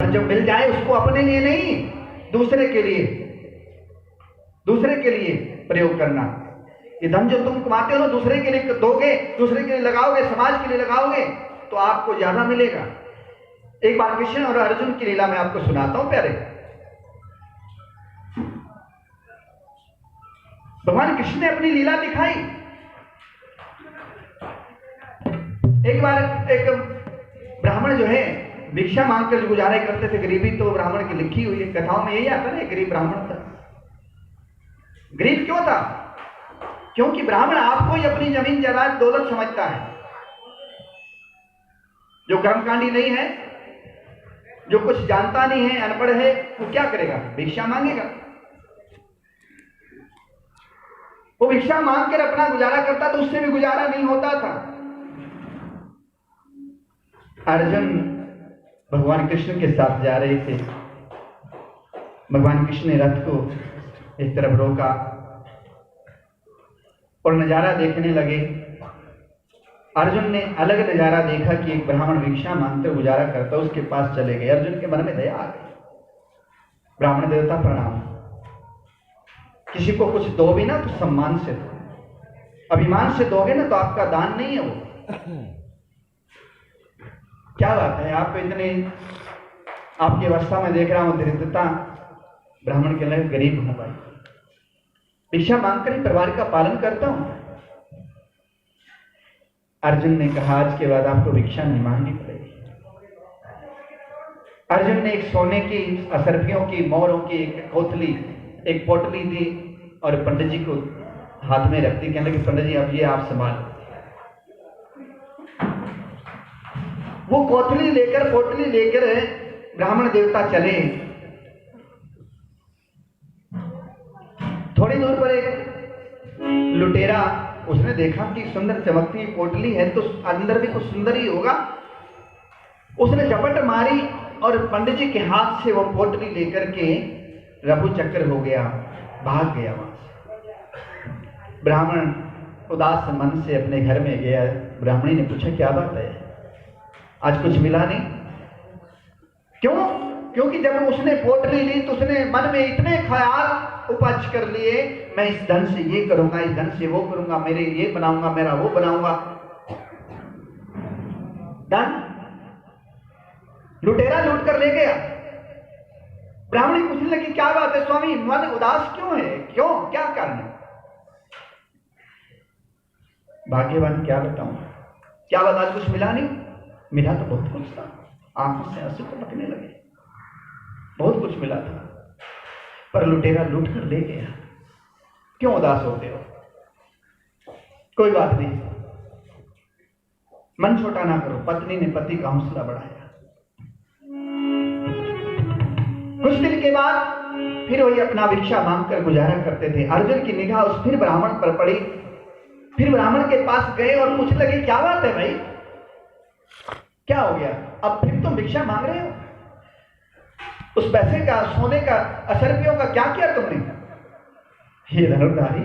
धन जो मिल जाए उसको अपने लिए नहीं, दूसरे के लिए प्रयोग करना। ये धन जो तुम कमाते हो दूसरे के लिए दोगे, दूसरे के लिए लगाओगे, समाज के लिए लगाओगे तो आपको ज्यादा मिलेगा। एक बार कृष्ण और अर्जुन की लीला मैं आपको सुनाता हूं प्यारे। भगवान कृष्ण ने अपनी लीला दिखाई। एक बार एक ब्राह्मण जो है भिक्षा मांगकर गुजारे करते थे। गरीबी तो ब्राह्मण की लिखी हुई है, कथाओं में यही आता है, गरीब ब्राह्मण था। गरीब क्यों था? क्योंकि ब्राह्मण आपको ही अपनी जमीन जायदाद दौलत समझता है। जो कर्मकांडी नहीं है, जो कुछ जानता नहीं है, अनपढ़ है, वो क्या करेगा? भिक्षा मांगेगा। वो भिक्षा मांग कर अपना गुजारा करता तो उससे भी गुजारा नहीं होता था। अर्जुन भगवान कृष्ण के साथ जा रहे थे। भगवान कृष्ण ने रथ को इस तरफ रोका और नजारा देखने लगे। अर्जुन ने अलग नजारा देखा कि एक ब्राह्मण भिक्षा मांगकर गुजारा करता, उसके पास चले गए। अर्जुन के मन में दया आ गई। ब्राह्मण देवता प्रणाम। किसी को कुछ दो भी ना तो सम्मान से दो, अभिमान से दोगे ना तो आपका दान नहीं है वो। क्या बात है, आप इतने आपकी अवस्था में देख रहा हूं दरिद्रता। ब्राह्मण के लिए गरीब हूं भाई, भिक्षा मांगकर ही परिवार का पालन करता हूं। अर्जुन ने कहा आज के बाद आपको भिक्षा नहीं मांगनी पड़ेगी। अर्जुन ने एक सोने की, असरफियों की, मोहरों की एक कोथली, एक पोटली दी और पंडित जी को हाथ में रखती। कहने लगे पंडित जी अब ये आप संभाल। वो कोथली लेकर, पोटली लेकर ब्राह्मण देवता चले। थोड़ी दूर पर एक लुटेरा, उसने देखा कि सुंदर चमकती पोटली है तो अंदर भी कुछ सुंदर ही होगा। उसने झपट मारी और पंडित जी के हाथ से वो पोटली लेकर के रघु चक्कर हो गया, भाग गया वहां से। ब्राह्मण उदास मन से अपने घर में गया। ब्राह्मणी ने पूछा क्या बात है, आज कुछ मिला नहीं? क्यों? क्योंकि जब उसने पोटली ली तो उसने मन में इतने ख्याल उपज कर लिए, मैं इस धन से ये करूंगा, इस धन से वो करूंगा, मेरे ये बनाऊंगा, मेरा वो बनाऊंगा। धन लुटेरा लूट कर ले गया। ब्राह्मणी पूछने लगी क्या बात है स्वामी, मन उदास क्यों है, क्यों, क्या कारण है? भाग्यवान क्या बताऊं, क्या बात आज कुछ मिला नहीं? मिला तो बहुत कुछ था, आंखों से आंसू टपकने लगे। बहुत कुछ मिला था पर लुटेरा लूट कर ले गया। क्यों उदास होते हो? कोई बात नहीं, मन छोटा ना करो। पत्नी ने पति का हौसला बढ़ाया। कुछ दिन के बाद फिर वही अपना भिक्षा मांगकर गुजारा करते थे। अर्जुन की निगाह उस फिर ब्राह्मण पर पड़ी। फिर ब्राह्मण के पास गए और पूछने लगे क्या बात है भाई, क्या हो गया? अब फिर तुम भिक्षा मांग रहे हो? उस पैसे का, सोने का, असरफियों का क्या किया तुमने? हे धनुर्धारी,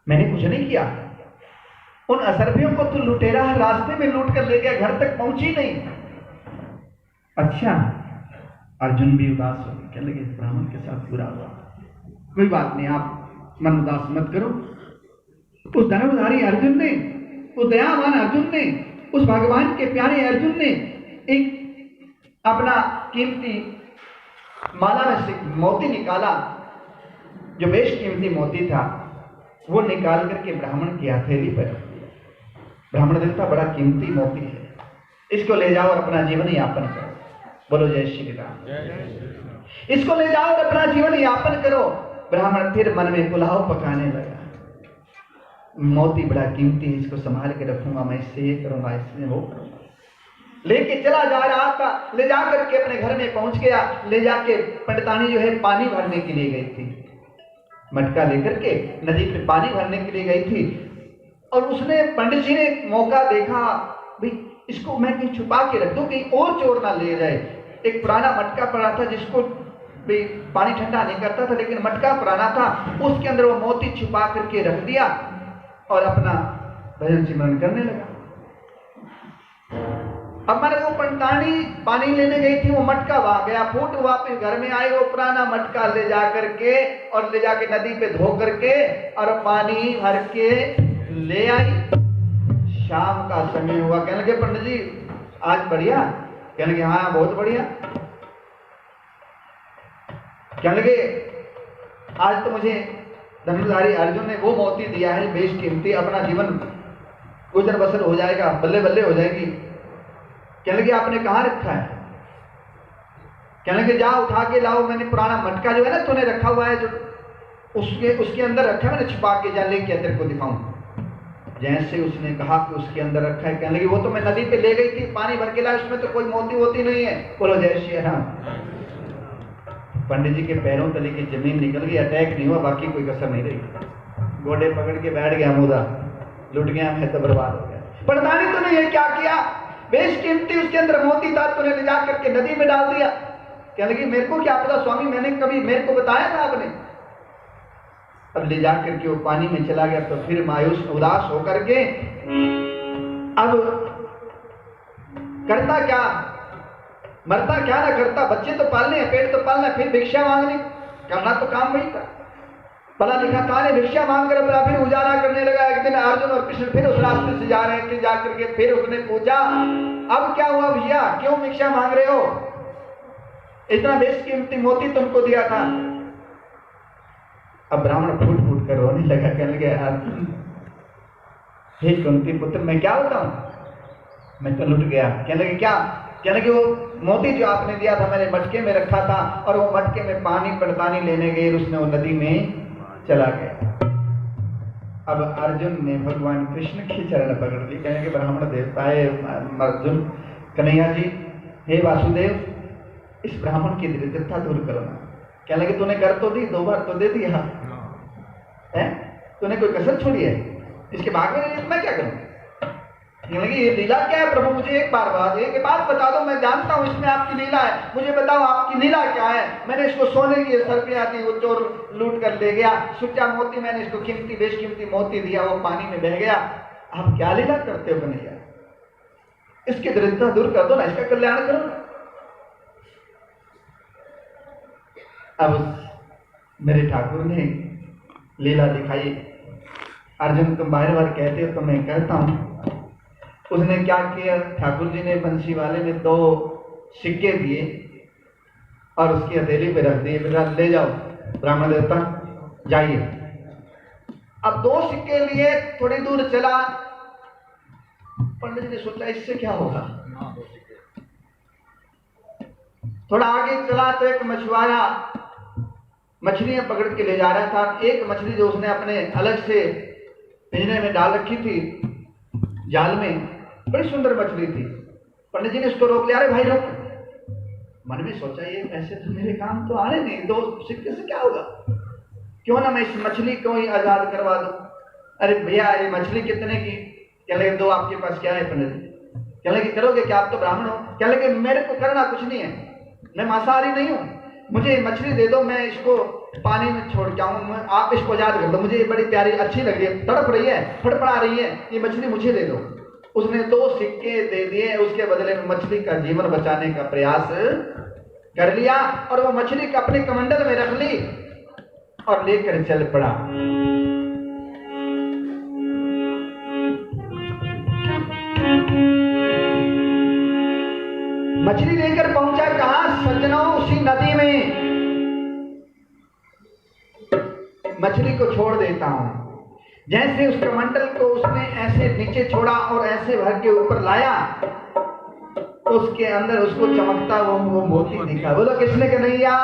मैंने कुछ नहीं किया। उन असरफियों को तो लुटेरा रास्ते में लूट कर ले गया, घर तक पहुंची नहीं। अच्छा, अर्जुन भी उदास हो गए। कहने लगे ब्राह्मण के साथ बुरा हुआ। कोई बात नहीं, आप मन उदास मत करो। उस धनुर्धारी अर्जुन ने, उस दयावान अर्जुन ने, उस भगवान के प्यारे अर्जुन ने एक अपना कीमती माला में से मोती निकाला, जो बेश कीमती मोती था, वो निकाल करके ब्राह्मण की हथेली पर रख दिया। ब्राह्मण देवता बड़ा कीमती मोती है, इसको ले जाओ और अपना जीवन यापन करो। बोलो जय श्री राम। इसको ले जाओ और अपना जीवन यापन करो। ब्राह्मण फिर मन में पुलाव पकाने लगा। मोती बड़ा कीमती है, इसको संभाल के रखूंगा, मैं इससे ये करूंगा, इससे वो करूंगा। लेके चला जा रहा था, ले जा करके अपने घर में पहुंच गया। ले जाके पंडितानी जो है पानी भरने के लिए गई थी, मटका लेकर के नदी पे पानी भरने के लिए गई थी। और उसने, पंडित जी ने मौका देखा, भाई इसको मैं कहीं छुपा के रख दूं, कहीं और चोर ना ले जाए। एक पुराना मटका पड़ा था जिसको भी पानी ठंडा नहीं करता था, लेकिन मटका पुराना था, उसके अंदर वो मोती छुपा करके रख दिया और अपना भजन सिमरन करने लगा। अब मैंने वो पंतानी पानी लेने गई थी, वो मटका वहां गया फूट, वापिस घर में आई, वो पुराना मटका ले जा करके और ले जाके नदी पे धो करके और पानी भर के ले आई। शाम का समय हुआ, कहने लगे पंडित जी आज बढ़िया? कहने लगे हाँ बहुत बढ़िया। कहने लगे आज तो मुझे धनुर्धारी अर्जुन ने वो मोती दिया है बेश कीमती, अपना जीवन गुजर बसर हो जाएगा, बल्ले बल्ले हो जाएगी। कहने लगे आपने कहाँ रखा है? कहने लगे जा उठा के लाओ, मैंने पुराना मटका जो है ना तूने रखा हुआ है, जो उसके अंदर रखा है मैंने छिपा के, जा लेके तेरे को दिखाऊं। जैसे उसने कहा कि उसके अंदर रखा है, कहने लगे वो तो मैं नदी पे ले गई थी, पानी भर के लाया, उसमें तो कोई मोती वोती नहीं है। बोलो जय श्री राम। पंडित जी के पैरों तले की जमीन निकल गई, अटैक नहीं हुआ, बाकी कोई कसर नहीं रही। गोडे पकड़ के बैठ गया, मुदा लुट गया, मैं तो बर्बाद हो गया। पड़तानी तूने ये क्या किया? बेश कीमती उसके अंदर मोती था, तूने ले जा करके नदी में डाल दिया। कहने लगी मेरे को क्या पता स्वामी, मैंने कभी मेरे को बताया था आपने? अब ले जा करके वो पानी में चला गया, तो फिर मायूस उदास होकर के अब करता क्या, मरता क्या ना करता, बच्चे तो पालने हैं, पेट तो पालना है, फिर भिक्षा मांगनी, करना तो काम वही था। पढ़ा लिखा था ने भिक्षा मांग कर अपना फिर उजाला करने लगा। एक दिन अर्जुन और कृष्ण फिर उस रास्ते से जा रहे थे, जाकर के फिर उसने पूछा अब क्या हुआ भैया, क्यों भिक्षा मांग रहे हो? इतना बेश कीमती मोती तुमको दिया था। अब ब्राह्मण फूट फूट कर रोने लगा, कहने लगा हे कुंती पुत्र मैं क्या बताऊं, मैं तो लुट गया। कहने लगे क्या? कहने लगे वो मोती जो आपने दिया था मैंने मटके में रखा था, और वो मटके में पानी पड़तानी लेने गए, उसने वो नदी में चला गया। अब अर्जुन ने भगवान कृष्ण की चरण पकड़ ली, कहने के ब्राह्मण देवता है अर्जुन, कन्हैया जी हे वासुदेव इस ब्राह्मण की दरिद्रता दूर करो ना। कहने लगे तूने कर तो दी, 2 बार तो दे दिया है, तूने कोई कसर छोड़ी है? इसके बाद में मैं क्या करूं? ये लीला क्या है प्रभु, मुझे एक बात बता दो, मैं जानता हूँ इसमें आपकी लीला है, मुझे बताओ आपकी लीला क्या है? मैंने इसको सोने की सरपियां दी, वो चोर लूट कर ले गया, सुच्चा मोती मैंने इसको कीमती बेश कीमती मोती दिया, वो पानी में बह गया। आप क्या लीला करते हो कन्हैया? इसकी दरिद्रता दूर कर दो ना, इसका कल्याण करो ना। अब मेरे ठाकुर ने लीला दिखाई, अर्जुन तुम बार बार कहते हो तो मैं कहता हूं। उसने क्या किया, ठाकुर जी ने बंसी वाले ने 2 सिक्के दिए और उसकी हथेली पे रख दिए, बेटा ले जाओ ब्राह्मण देवता जाइए। अब 2 सिक्के लिए थोड़ी दूर चला, पंडित जी ने सोचा इससे क्या होगा। थोड़ा आगे चला तो एक मछुआरा मछलियां पकड़ के ले जा रहा था। एक मछली जो उसने अपने अलग से पिंजरे में डाल रखी थी जाल में, बड़ी सुंदर मछली थी। पंडित जी ने उसको रोक लिया, अरे भाई रोक। मन में सोचा ये पैसे तो मेरे काम तो आने नहीं, 2 सिक्के से क्या होगा, क्यों ना मैं इस मछली को ही आजाद करवा दूं। अरे भैया ये मछली कितने की? कहने लगे 2 आपके पास क्या है पंडित जी? कहने लगे करोगे क्या, आप तो ब्राह्मण हो? कहने लगे मेरे को करना कुछ नहीं है, मैं मांसाहारी नहीं हूँ, मुझे मछली दे दो, मैं इसको पानी में छोड़ के आऊं, आप इसको आजाद कर दो, मुझे ये बड़ी प्यारी अच्छी लग रही है, तड़प रही है, फड़फड़ा रही है, ये मछली मुझे दे दो। उसने 2 सिक्के दे दिए, उसके बदले में मछली का जीवन बचाने का प्रयास कर लिया और वो मछली का अपने कमंडल में रख ली और लेकर चल पड़ा। मछली लेकर पहुंचा कहां सज्जनों? उसी नदी में। मछली को छोड़ देता हूं। जैसे उस कमंडल को उसने ऐसे नीचे छोड़ा और ऐसे भर के ऊपर लाया, उसके अंदर उसको चमकता वो मोती दिखा। बोलो किसने कन्हैया?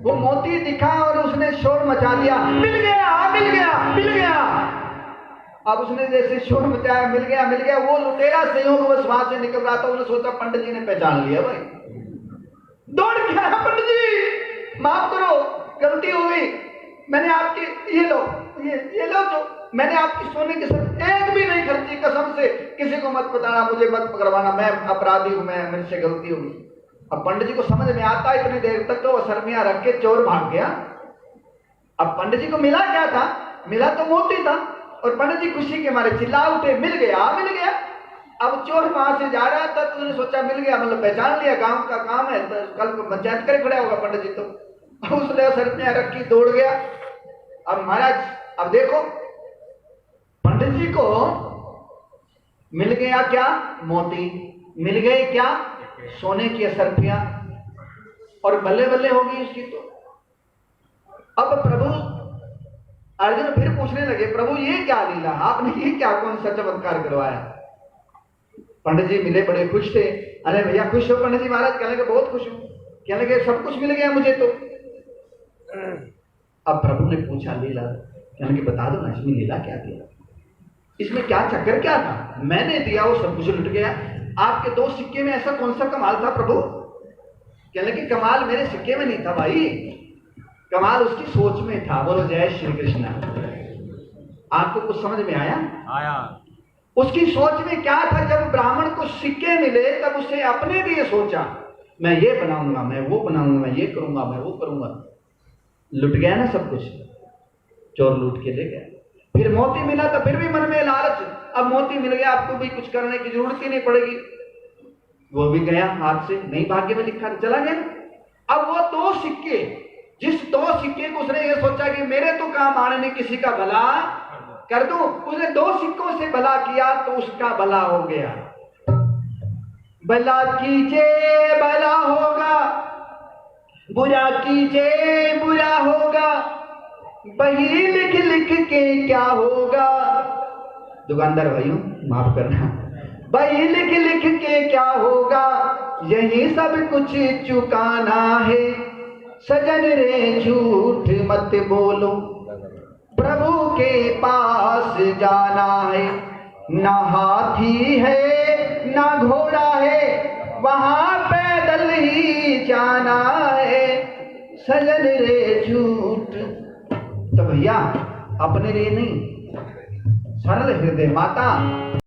वो मोती दिखा और उसने शोर मचा दिया, मिल गया मिल गया मिल गया। अब उसने जैसे शोर मचाया मिल गया मिल गया, वो लुटेरा संयोगवश वहां से निकल रहा था। उसने सोचा पंडित जी ने पहचान लिया, भाई दौड़ के आया, पंडित जी माफ करो गलती हो गई, मैंने आपकी ये लो जो मैंने आपकी सोने की सर एक भी नहीं खर्ची, कसम से किसी को मत बताना, मुझे मत पकड़वाना, मैं अपराधी हूं, मैं मेरे से गलती होगी। अब पंडित जी को समझ में आता, इतनी देर तक तो वो शर्मिया रख के चोर भाग गया। अब पंडित जी को मिला क्या था? मिला तो मोती था और पंडित जी खुशी के मारे चिल्ला उठे, मिल गया मिल गया। अब चोर वहां से जा रहा था तो उसने सोचा मिल गया, मतलब पहचान लिया, गांव का काम है तो कल को पंचायत करे खड़ा होगा पंडित जी। तो उसने सर में रखी, दौड़ गया। अब महाराज अब देखो पंडित जी को मिल गया क्या? मोती मिल गए, क्या? सोने की असरफियां, और बल्ले बल्ले होगी इसकी। तो अब प्रभु अर्जुन फिर पूछने लगे, प्रभु ये क्या लीला, आपने ये क्या कौन सा चमत्कार करवाया? पंडित जी मिले, बड़े खुश थे। अरे भैया खुश हो पंडित जी? महाराज कहने लगे बहुत खुश हूं। कहने लगे सब कुछ मिल गया मुझे तो। अब प्रभु ने पूछा लीला, कहने लगे बता दो ना, इसमें लीला क्या दिया, इसमें क्या चक्कर क्या था? मैंने दिया वो सब कुछ लुट गया, आपके 2 सिक्के में ऐसा कौन सा कमाल था प्रभु? कहने लगे कमाल मेरे सिक्के में नहीं था भाई, कमाल उसकी सोच में था। बोलो जय श्री कृष्ण। आपको कुछ समझ में आया? आया। उसकी सोच में क्या था? जब ब्राह्मण को सिक्के मिले तब उसे अपने लिए सोचा, मैं ये बनाऊंगा, मैं वो बनाऊंगा, मैं ये करूंगा, मैं वो करूंगा। लुट गया ना सब कुछ, चोर लूट के ले गया। फिर मोती मिला तो फिर भी मन में लालच, अब मोती मिल गया, आपको भी कुछ करने की जरूरत ही नहीं पड़ेगी, वो भी गया हाथ से, नहीं भाग्य में लिखा चला गया। अब वो 2 सिक्के, जिस 2 सिक्के को उसने ये सोचा कि मेरे तो काम आने में किसी का भला कर दूं, उसने 2 सिक्कों से भला किया तो उसका भला हो गया। भला कीजिए भला होगा, बुरा कीजिए बुरा होगा, बही लिख लिख के क्या होगा। दुकानदार भाइयों माफ करना, बही लिख लिख के क्या होगा, यही सब कुछ चुकाना है। सजन रे झूठ मत बोलो, प्रभु के पास जाना है। ना हाथी है ना घोड़ा है, वहां पैदल ही जाना है। सजन रे झूठ। तो भैया अपने लिए नहीं, सरल हृदय माता